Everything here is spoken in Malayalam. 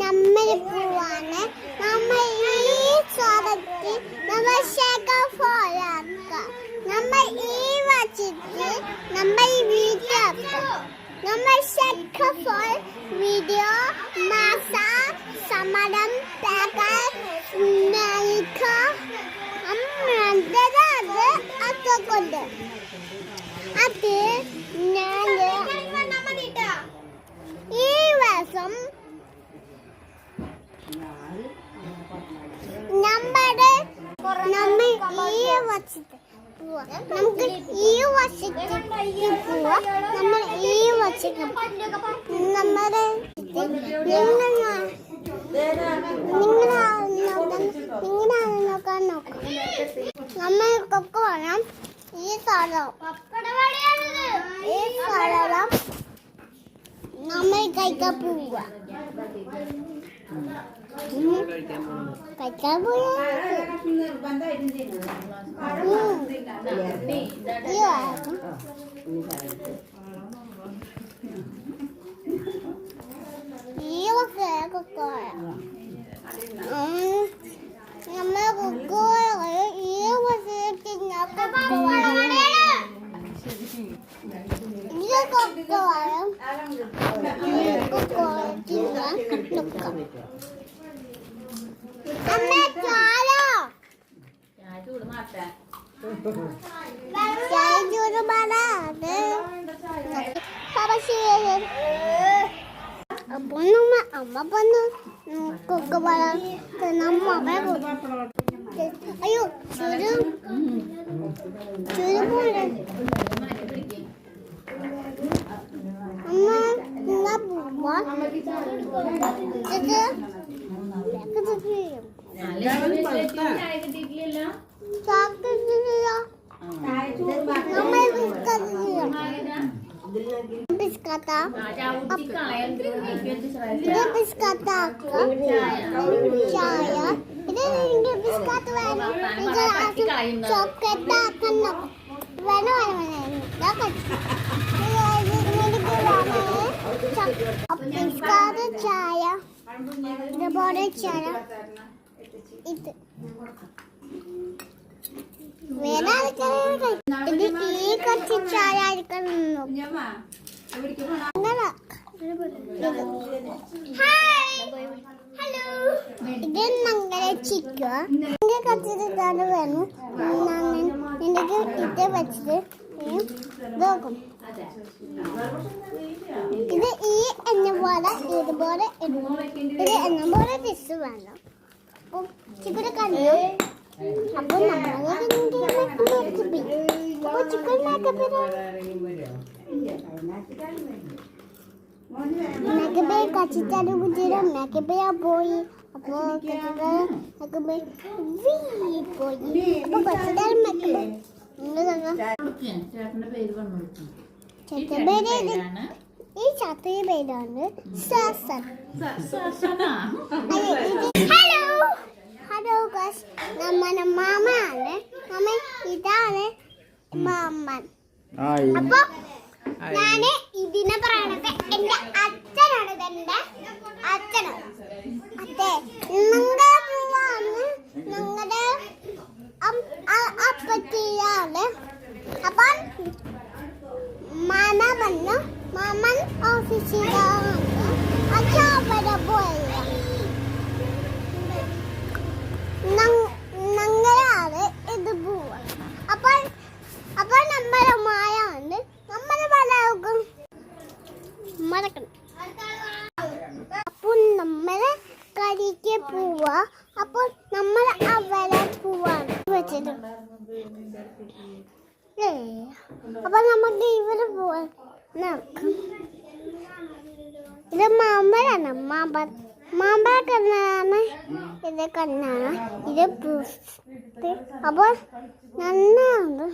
നമ്മൾ പോവാണ്. നമ്മൾ ഈ സ്ഥലത്ത് നമ്മൾ ഫോളാക്കാം. നമ്മൾ ഈ വച്ചിട്ട് നമ്മൾ വീഡിയോ നമ്മൾ ഫോൾ വീഡിയോ മാസ സമരം അതൊക്കെ അത് ഞാൻ ഈ വർഷം നമ്മൾ ഈ വർഷത്തെ നമുക്ക് ഈ വർഷത്തെ പോവാം. നമ്മൾ ഈ വർഷത്തെ നമ്മുടെ നോക്കാൻ നോക്കാം. നമ്മൾക്കൊക്കെ വേണം ഈ സ്ഥലം നമ്മൾ കഴിക്കാൻ പോവുക. കഴിക്കാൻ പോയാ നമ്മളെ ഈ അമ്മ വന്നു കൊക്ക അയ്യോ ചുരു പോലെ അമ്മ പോവാ Biscata, ini biscata, saya, ini biscata mana? Ini coklat akan mana? Dapat. Ini biscata saya, ini boleh saya, itu. ഇത് ഈ കുറച്ച് ചായായിരിക്കുന്നു. ഇത് ഞങ്ങളെ ചിക്ക കത്തിട്ടാണ് വേണം. എനിക്ക് ഇത് വെച്ചിട്ട് നോക്കും. ഇത് ഈ എണ്ണ പോലെ ഇതുപോലെ ഇത് എണ്ണ പോലെ ഡിഷ് വേണം. അപ്പം ചിക്കൻ കണ്ടു. അപ്പൊ കച്ചിച്ചാലും കുട്ടിയുടെ മേക്കപ്പയാ പോയി. അപ്പൊ പോയി അപ്പൊ കൊച്ചിട്ടാലും മേക്കപ്പ് ഈ ചാത്തയുടെ പേരാണ് സാസൻ. ഹലോ ഗൈസ്, നമ്മുടെ മാമയാണ്. മാമ ഇതാണ് മാമൻ. അപ്പൊ ഞാന് ഇതിനെ പറയണത് എന്റെ അച്ഛനാണ്. ഇതെന്റെ അച്ഛനാണ്. അതെ, നിങ്ങളുടെ പൂവാണ് നിങ്ങളുടെ അപ്പത്തിയാണ്. അപ്പൊ മാമ വന്നു. മാമൻ ഓഫീസിലാണ്. അച്ഛൻ അവിടെ പോയി. ഞങ്ങളാണ് ഇത് പോവാണ്. അപ്പോൾ നമ്മുടെ മായാണ്. നമ്മളെ പലർക്കും മറക്കണം. അപ്പോൾ നമ്മളെ കരിക്ക് പോവാ. അപ്പോൾ നമ്മൾ അവരെ പോവാണ് വെച്ചത്. അപ്പൊ നമുക്ക് ഇവര് പോവാൻ നോക്കാം. ഇത് മാമ്പഴാണ്. മാമ്പഴ കണ്ണാണ്. ഇത് കണ്ണാണ്. ഇത് അപ്പോൾ നന്നാണ്.